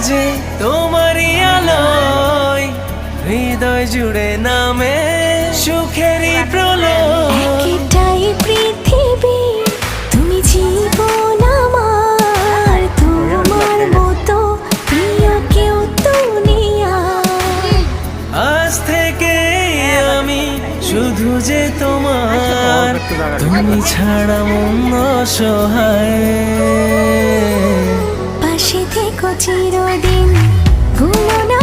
যে তোমারই আলোয় হৃদয় জুড়ে নামে সুখেরই প্রলয়। এটাই পৃথিবী, তুমি জীবন আমার, তোমার মতো প্রিয় কেউ দুনিয়ায়। আজ থেকে আমি শুধু যে তোমার, তুমি ছাড়া মন অসহায়। পাশে থেকো চিরদিন, ভুলো না